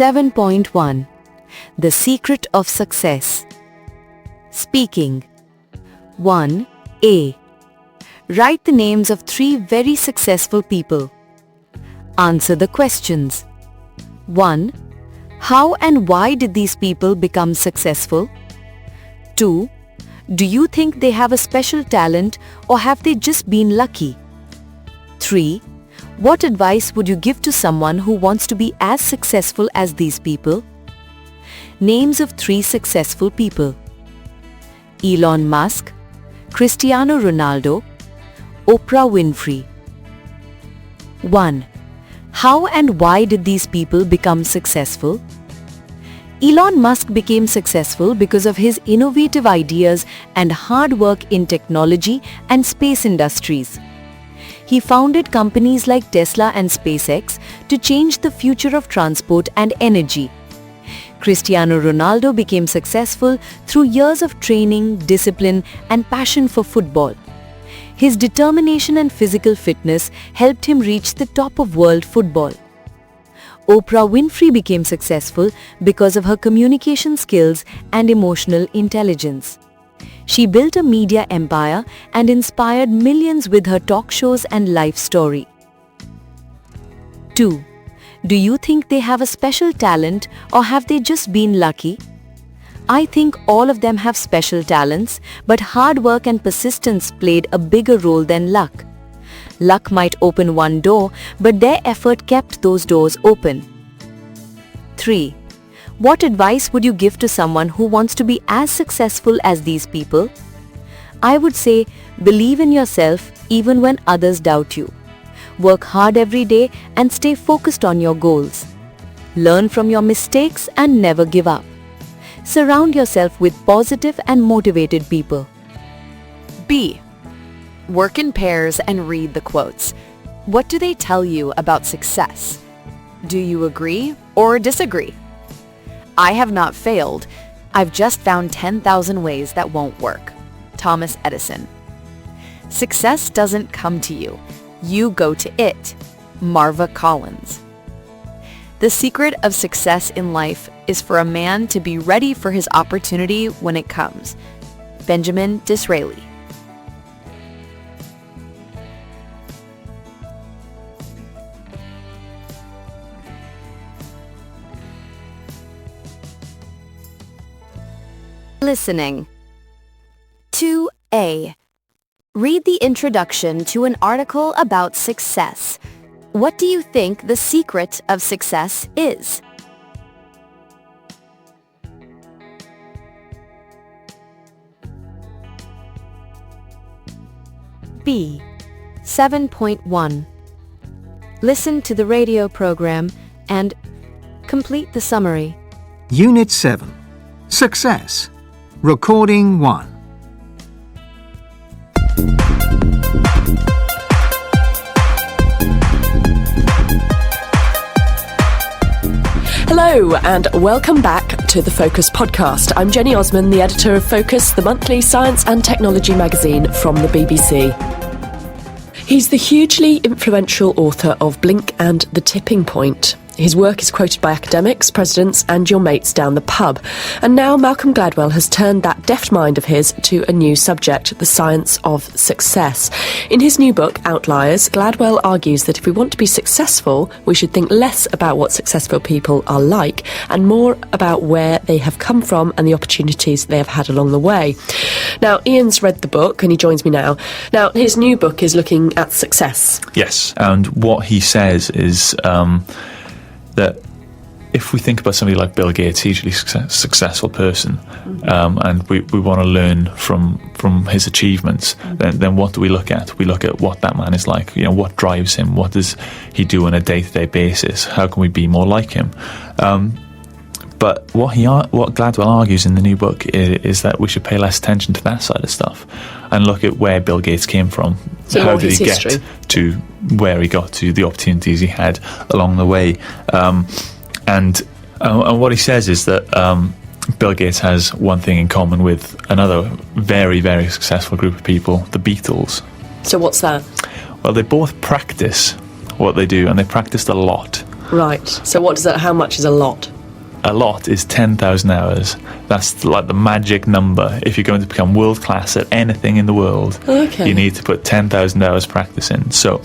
7.1 The Secret of Success. Speaking. 1A. Write the names of 3 very successful people. Answer the questions. 1. How and why did these people become successful? 2. Do you think they have a special talent or have they just been lucky? 3. What advice would you give to someone who wants to be as successful as these people? Names of 3 successful people. Elon Musk, Cristiano Ronaldo, Oprah Winfrey. 1. How and why did these people become successful? Elon Musk became successful because of his innovative ideas and hard work in technology and space industries. He founded companies like Tesla and SpaceX to change the future of transport and energy. Cristiano Ronaldo became successful through years of training, discipline, and passion for football. His determination and physical fitness helped him reach the top of world football. Oprah Winfrey became successful because of her communication skills and emotional intelligence. She built a media empire and inspired millions with her talk shows and life story. 2. Do you think they have a special talent or have they just been lucky? I think all of them have special talents, but hard work and persistence played a bigger role than luck. Luck might open one door, but their effort kept those doors open. 3. What advice would you give to someone who wants to be as successful as these people? I would say, believe in yourself even when others doubt you. Work hard every day and stay focused on your goals. Learn from your mistakes and never give up. Surround yourself with positive and motivated people. B. Work in pairs and read the quotes. What do they tell you about success? Do you agree or disagree? I have not failed. I've just found 10,000 ways that won't work. Thomas Edison. Success doesn't come to you. You go to it. Marva Collins. The secret of success in life is for a man to be ready for his opportunity when it comes. Benjamin Disraeli. Listening. 2A. Read the introduction to an article about success. What do you think the secret of success is? B. 7.1. Listen to the radio program and complete the summary. Unit 7. Success. Recording 1. Hello and welcome back to the Focus podcast. I'm Jenny Osman, the editor of Focus, the monthly science and technology magazine from the BBC. He's the hugely influential author of Blink and the Tipping Point. His work is quoted by academics, presidents and your mates down the pub. And now Malcolm Gladwell has turned that deft mind of his to a new subject, the science of success. In his new book, Outliers, Gladwell argues that if we want to be successful, we should think less about what successful people are like and more about where they have come from and the opportunities they have had along the way. Now, Ian's read the book and he joins me now. Now, his new book is looking at success. Yes, and what he says is that if we think about somebody like Bill Gates, hugely successful person, and we want to learn from his achievements, then what do we look at? We look at what that man is like. You know, what drives him? What does he do on a day-to-day basis? How can we be more like him? But what Gladwell argues in the new book is that we should pay less attention to that side of stuff and look at where Bill Gates came from. So how did he get to where he got to, the opportunities he had along the way. And what he says is that Bill Gates has one thing in common with another very, very successful group of people, the Beatles. So what's that? Well, they both practice what they do, and they practiced a lot. Right. So how much is a lot? A lot is 10,000 hours. That's like the magic number. If you're going to become world class at anything in the world, Okay. you need to put 10,000 hours practice in. So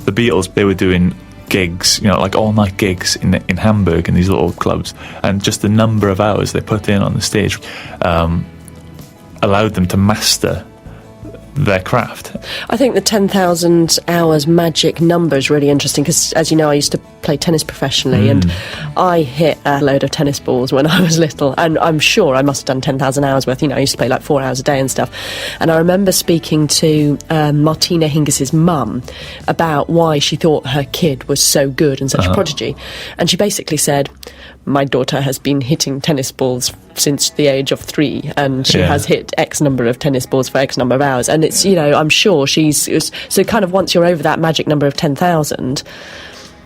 the Beatles, they were doing gigs, like all-night gigs in Hamburg in these little clubs, and just the number of hours they put in on the stage allowed them to master their craft. I think the 10,000 hours magic number is really interesting because, as you know, I used to play tennis professionally and I hit a load of tennis balls when I was little, and I'm sure I must have done 10,000 hours worth. I used to play like 4 hours a day and stuff. And I remember speaking to Martina Hingis's mum about why she thought her kid was so good and such a prodigy. And she basically said, my daughter has been hitting tennis balls since the age of 3, and she has hit X number of tennis balls for X number of hours. And it's, I'm sure so kind of once you're over that magic number of 10,000.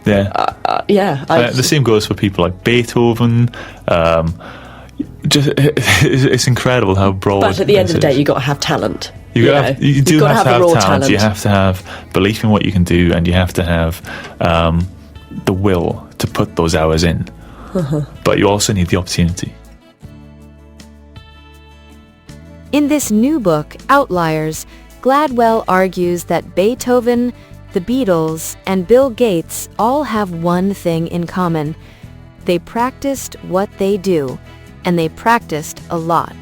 The same goes for people like Beethoven. It's incredible how broad. But at the end of the day, you've got to have talent. You do have to have raw talent. You have to have belief in what you can do, and you have to have the will to put those hours in. But you also need the opportunity. In this new book, Outliers, Gladwell argues that Beethoven, the Beatles, and Bill Gates all have one thing in common. They practiced what they do, and they practiced a lot.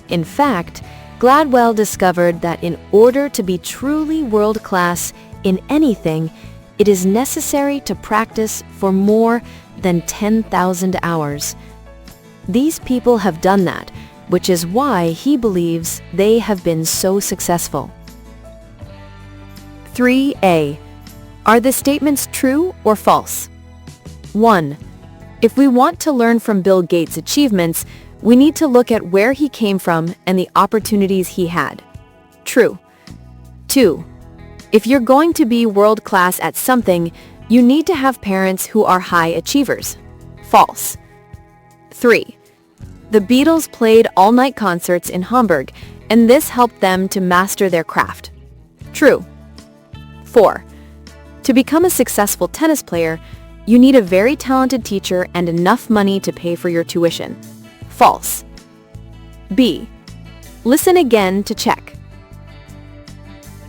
In fact, Gladwell discovered that in order to be truly world-class in anything, it is necessary to practice for more than 10,000 hours. These people have done that, which is why he believes they have been so successful. 3A. Are the statements true or false? 1. If we want to learn from Bill Gates' achievements, we need to look at where he came from and the opportunities he had. True. 2. If you're going to be world-class at something, you need to have parents who are high achievers. False. 3. The Beatles played all-night concerts in Hamburg, and this helped them to master their craft. True. 4. To become a successful tennis player, you need a very talented teacher and enough money to pay for your tuition. False. B. Listen again to check.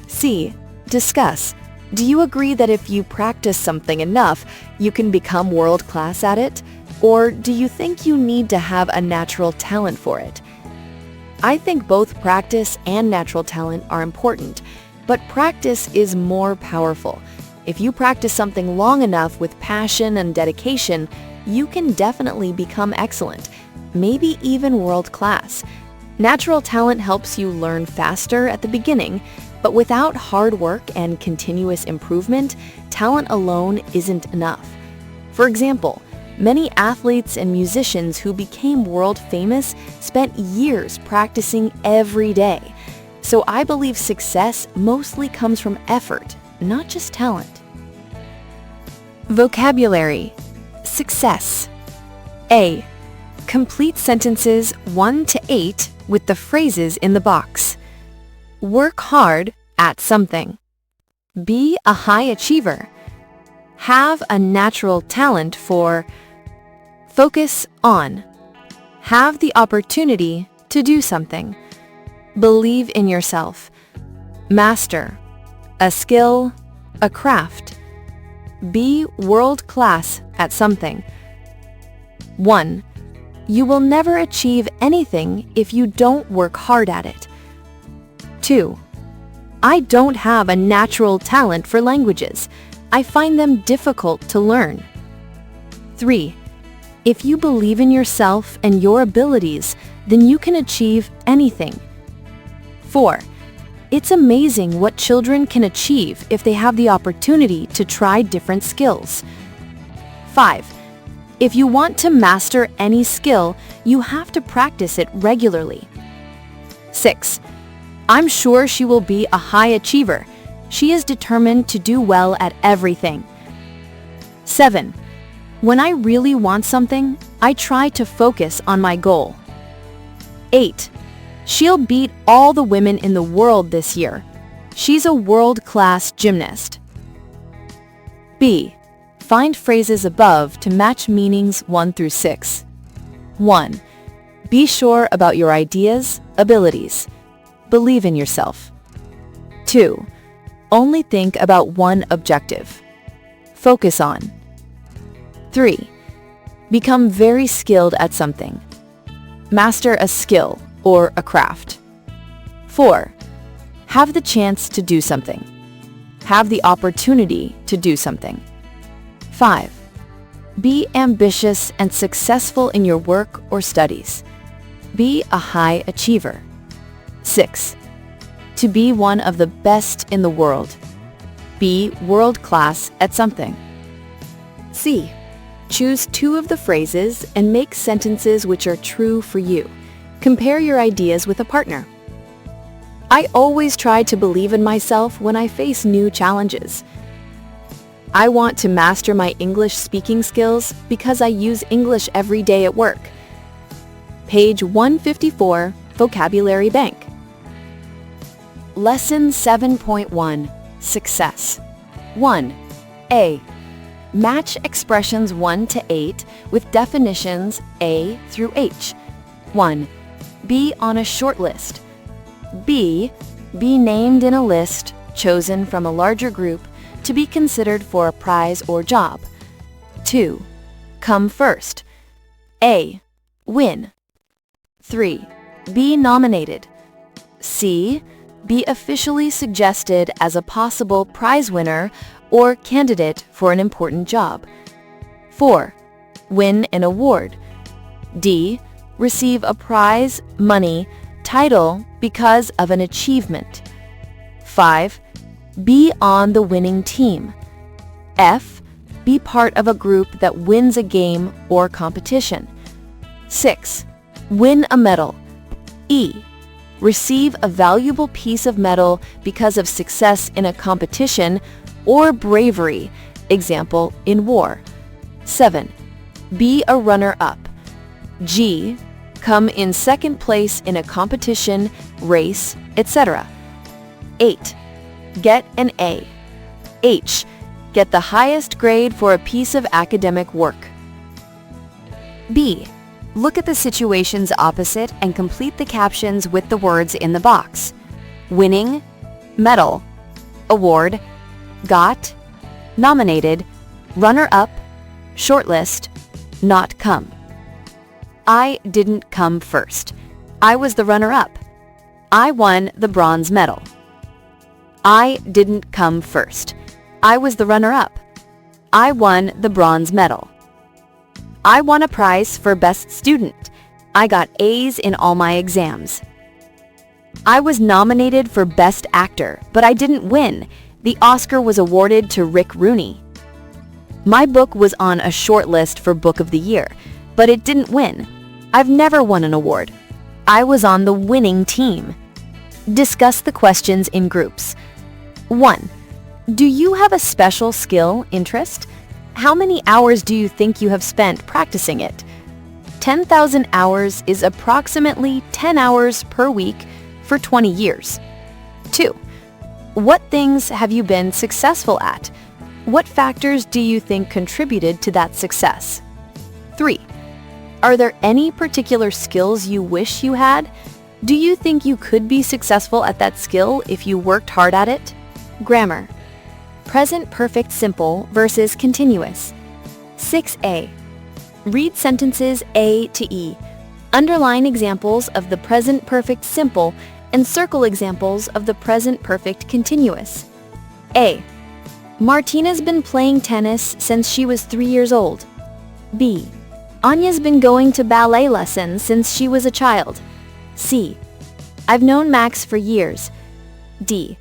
C. Discuss. Do you agree that if you practice something enough, you can become world-class at it? Or do you think you need to have a natural talent for it? I think both practice and natural talent are important, but practice is more powerful. If you practice something long enough with passion and dedication, you can definitely become excellent, maybe even world-class. Natural talent helps you learn faster at the beginning, but without hard work and continuous improvement, talent alone isn't enough. For example, many athletes and musicians who became world famous spent years practicing every day. So I believe success mostly comes from effort, not just talent. Vocabulary. Success. A. Complete sentences 1 to 8 with the phrases in the box. Work hard at something. Be a high achiever. Have a natural talent for. Focus on. Have the opportunity to do something. Believe in yourself. Master. A skill, a craft. Be world-class at something. 1. You will never achieve anything if you don't work hard at it. 2. I don't have a natural talent for languages. I find them difficult to learn. 3. If you believe in yourself and your abilities, then you can achieve anything. 4. It's amazing what children can achieve if they have the opportunity to try different skills. 5. If you want to master any skill, you have to practice it regularly. 6. I'm sure she will be a high achiever. She is determined to do well at everything. 7. When I really want something, I try to focus on my goal. 8. She'll beat all the women in the world this year. She's a world-class gymnast. B. Find phrases above to match meanings 1 through 6. 1. Be sure about your ideas, abilities. Believe in yourself. 2. Only think about one objective. Focus on. 3. Become very skilled at something. Master a skill or a craft. 4. Have the chance to do something. Have the opportunity to do something. 5. Be ambitious and successful in your work or studies. Be a high achiever. 6. To be one of the best in the world. Be world-class at something. C. Choose 2 of the phrases and make sentences which are true for you. Compare your ideas with a partner. I always try to believe in myself when I face new challenges. I want to master my English speaking skills because I use English every day at work. Page 154, Vocabulary Bank. Lesson 7.1, Success. 1. A. Match expressions 1 to 8 with definitions A through H. 1. Be on a short list. B. Be named in a list chosen from a larger group to be considered for a prize or job. 2. Come first. A. Win. 3. Be nominated. C. Be officially suggested as a possible prize winner or candidate for an important job. 4. Win an award. D. Receive a prize, money, title because of an achievement. 5. Be on the winning team. F. Be part of a group that wins a game or competition. 6. Win a medal. E. Receive a valuable piece of metal because of success in a competition or bravery, example, in war. 7. Be a runner-up. G. Come in second place in a competition, race, etc. 8. Get an A. H. Get the highest grade for a piece of academic work. B. Look at the situations opposite and complete the captions with the words in the box. Winning, medal, award, got, nominated, runner-up, shortlist, not come. I didn't come first. I was the runner-up. I won the bronze medal. I didn't come first. I was the runner-up. I won the bronze medal. I won a prize for best student. I got A's in all my exams. I was nominated for best actor, but I didn't win. The Oscar was awarded to Rick Rooney. My book was on a short list for Book of the Year, but it didn't win. I've never won an award. I was on the winning team. Discuss the questions in groups. 1. Do you have a special skill, interest? How many hours do you think you have spent practicing it? 10,000 hours is approximately 10 hours per week for 20 years. 2. What things have you been successful at? What factors do you think contributed to that success? 3. Are there any particular skills you wish you had? Do you think you could be successful at that skill if you worked hard at it? Grammar. Present perfect simple versus continuous. 6a. Read sentences A to E. Underline examples of the present perfect simple and circle examples of the present perfect continuous. A. Martina's been playing tennis since she was 3 years old. B. Anya's been going to ballet lessons since she was a child. C. I've known Max for years. D.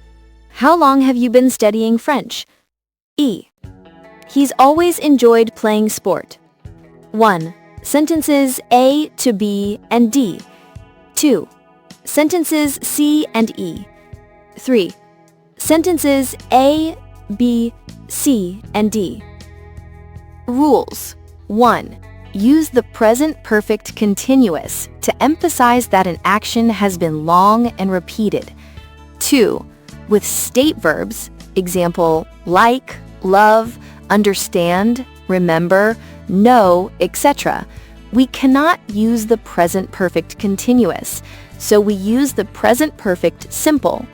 How long have you been studying French? E. He's always enjoyed playing sport. 1. Sentences A to B and D. 2. Sentences C and E. 3. Sentences A, B, C, and D. Rules. 1. Use the present perfect continuous to emphasize that an action has been long and repeated. 2. With state verbs, example, like, love, understand, remember, know, etc., we cannot use the present perfect continuous, so we use the present perfect simple.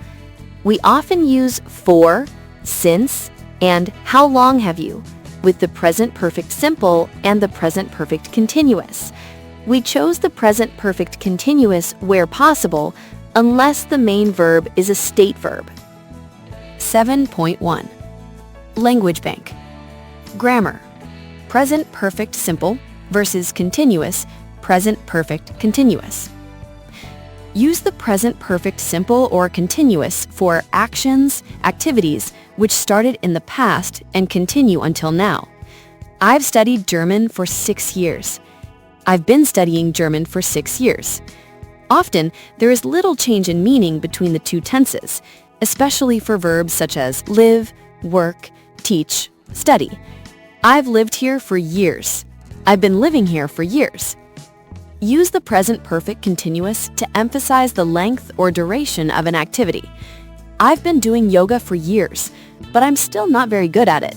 We often use for, since, and how long have you, with the present perfect simple and the present perfect continuous. We chose the present perfect continuous where possible, unless the main verb is a state verb. 7.1. Language Bank. Grammar. Present perfect simple versus continuous, present perfect continuous. Use the present perfect simple or continuous for actions, activities, which started in the past and continue until now. I've studied German for 6 years. I've been studying German for 6 years. Often, there is little change in meaning between the two tenses, especially for verbs such as live, work, teach, study. I've lived here for years. I've been living here for years. Use the present perfect continuous to emphasize the length or duration of an activity. I've been doing yoga for years, but I'm still not very good at it.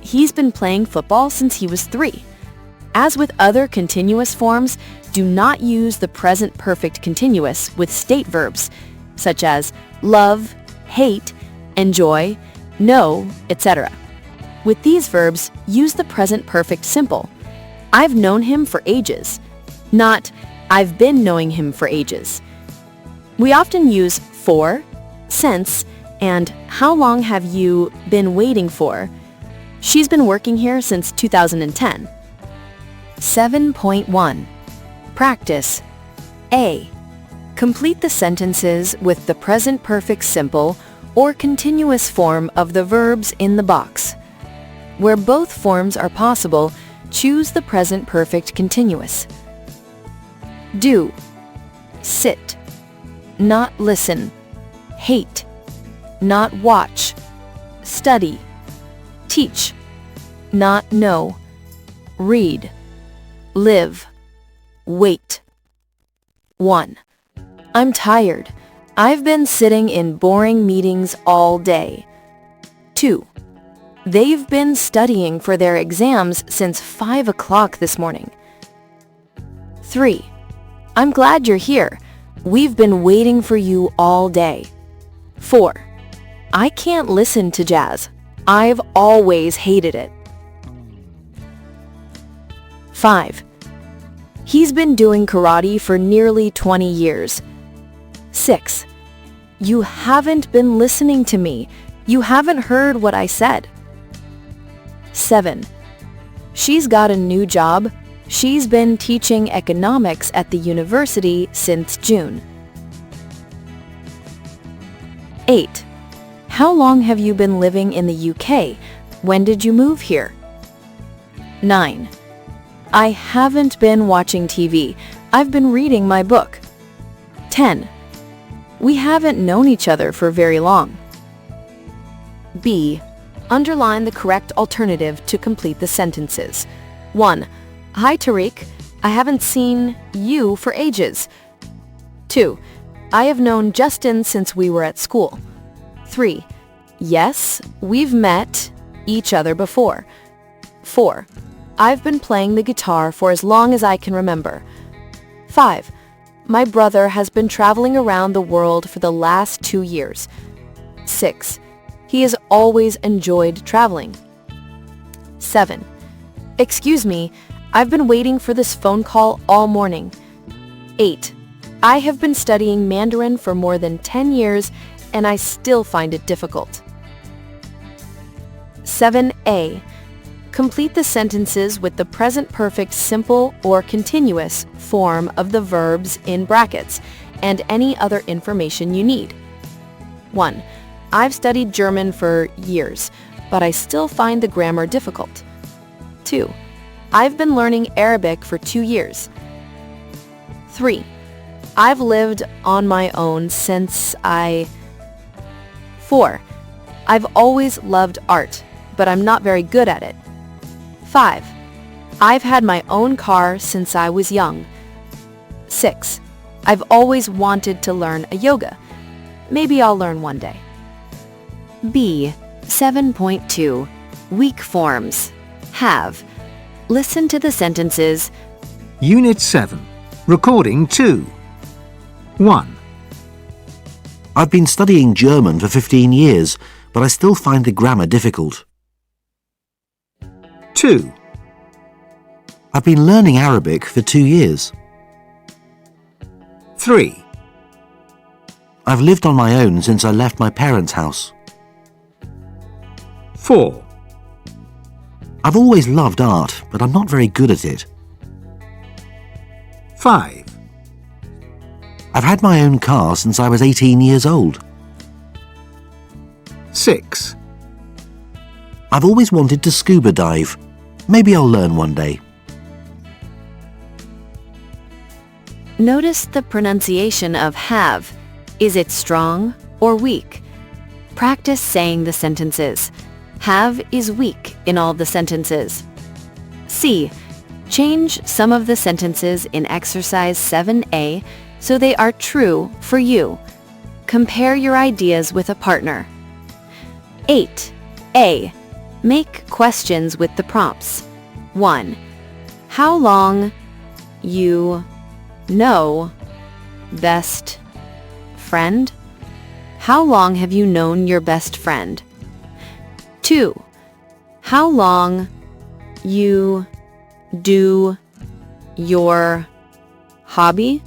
He's been playing football since he was 3. As with other continuous forms, do not use the present perfect continuous with state verbs, such as love, hate, enjoy, know, etc. With these verbs, use the present perfect simple. I've known him for ages, not I've been knowing him for ages. We often use for, since, and how long have you been waiting for? She's been working here since 2010. 7.1. Practice. A. Complete the sentences with the present perfect simple or continuous form of the verbs in the box. Where both forms are possible, choose the present perfect continuous. Do. Sit. Not listen. Hate. Not watch. Study. Teach. Not know. Read. Live. Wait. 1. I'm tired. I've been sitting in boring meetings all day. 2. They've been studying for their exams since 5 o'clock this morning. 3. I'm glad you're here. We've been waiting for you all day. 4. I can't listen to jazz. I've always hated it. 5. He's been doing karate for nearly 20 years. 6. You haven't been listening to me. You haven't heard what I said. 7. She's got a new job. She's been teaching economics at the university since June. 8. How long have you been living in the UK? When did you move here? 9. I haven't been watching TV. I've been reading my book. 10. We haven't known each other for very long. B. Underline the correct alternative to complete the sentences. 1. Hi Tariq, I haven't seen you for ages. 2. I have known Justin since we were at school. 3. Yes, we've met each other before. 4. I've been playing the guitar for as long as I can remember. 5. My brother has been traveling around the world for the last 2 years. 6. He has always enjoyed traveling. 7. Excuse me, I've been waiting for this phone call all morning. 8. I have been studying Mandarin for more than 10 years and I still find it difficult. 7a. Complete the sentences with the present perfect simple or continuous form of the verbs in brackets and any other information you need. 1. I've studied German for years, but I still find the grammar difficult. 2. I've been learning Arabic for 2 years. 3. I've lived on my own since I... 4. I've always loved art, but I'm not very good at it. 5. I've had my own car since I was young. 6. I've always wanted to learn a yoga. Maybe I'll learn one day. B. 7.2. Weak forms. Have. Listen to the sentences. Unit 7. Recording 2. 1, I've been studying German for 15 years, but I still find the grammar difficult. 2, I've been learning Arabic for 2 years. 3, I've lived on my own since I left my parents' house. 4, I've always loved art, but I'm not very good at it. 5, I've had my own car since I was 18 years old. 6, I've always wanted to scuba dive. Maybe I'll learn one day. Notice the pronunciation of have. Is it strong or weak? Practice saying the sentences. Have is weak in all the sentences. C. Change some of the sentences in exercise 7A so they are true for you. Compare your ideas with a partner. 8. A. Make questions with the prompts. 1. How long you know best friend? How long have you known your best friend? 2. How long you do your hobby?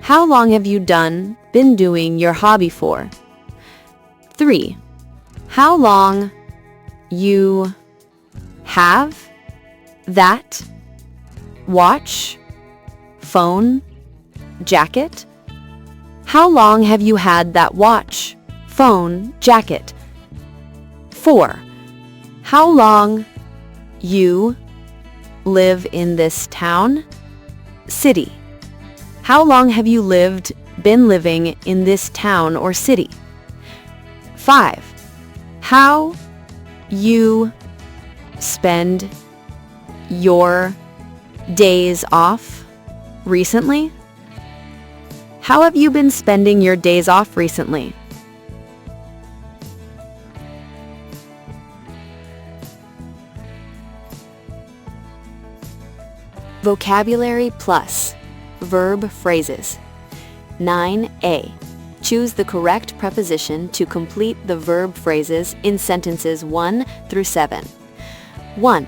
How long have you been doing your hobby for? 3. How long you have that watch, phone, jacket? How long have you had that watch, phone, jacket? 4. How long you live in this town, city? How long have you been living in this town or city? 5. How you spend your days off recently? How have you been spending your days off recently? Vocabulary Plus. Verb phrases. 9A. Choose the correct preposition to complete the verb phrases in sentences 1 through 7. 1.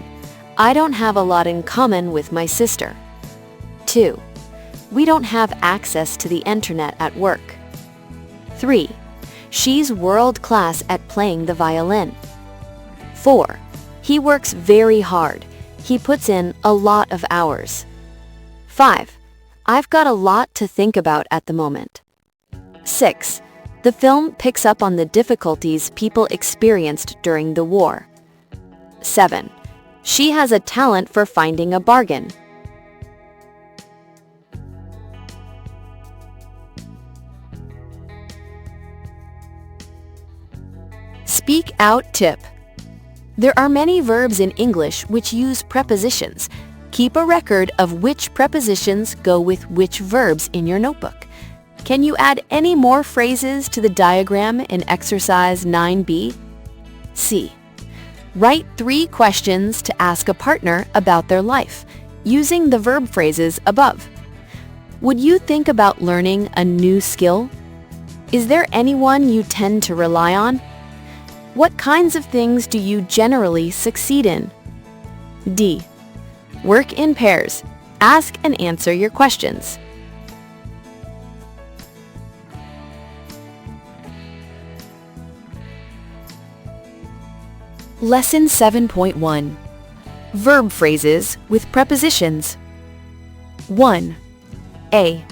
I don't have a lot in common with my sister. 2. We don't have access to the internet at work. 3. She's world class at playing the violin. 4. He works very hard. He puts in a lot of hours. 5. I've got a lot to think about at the moment. 6. The film picks up on the difficulties people experienced during the war. 7. She has a talent for finding a bargain. Speak out tip. There are many verbs in English which use prepositions. Keep a record of which prepositions go with which verbs in your notebook. Can you add any more phrases to the diagram in exercise 9B? C. Write 3 questions to ask a partner about their life, using the verb phrases above. Would you think about learning a new skill? Is there anyone you tend to rely on? What kinds of things do you generally succeed in? D. Work in pairs. Ask and answer your questions. Lesson 7.1. Verb phrases with prepositions. 1. A.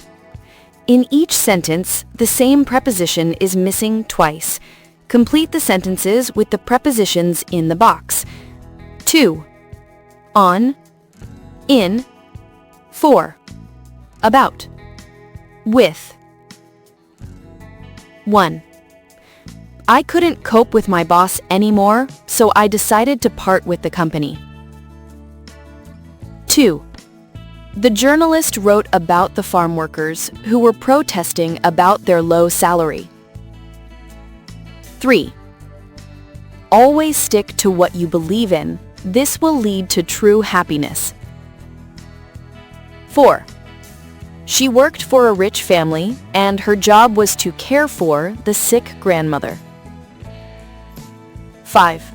In each sentence, the same preposition is missing twice. Complete the sentences with the prepositions in the box. 2. On, in, for, about, with. 1. I couldn't cope with my boss anymore, so I decided to part with the company. 2. The journalist wrote about the farm workers who were protesting about their low salary. 3. Always stick to what you believe in. This will lead to true happiness. 4. She worked for a rich family, and her job was to care for the sick grandmother. 5.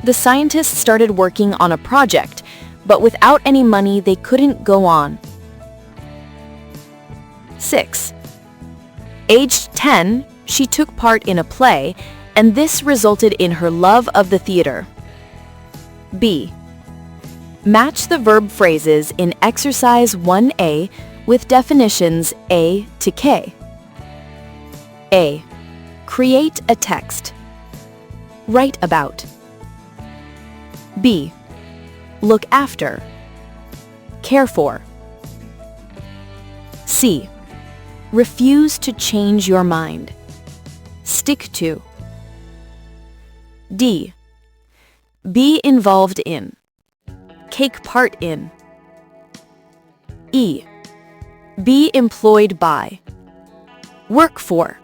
The scientists started working on a project, but without any money they couldn't go on. 6. Aged 10, she took part in a play, and this resulted in her love of the theater. B. Match the verb phrases in exercise 1A with definitions A to K. A. Create a text. Write about. B. Look after. Care for. C. Refuse to change your mind. Stick to. D. Be involved in. Take part in. E. Be employed by. Work for.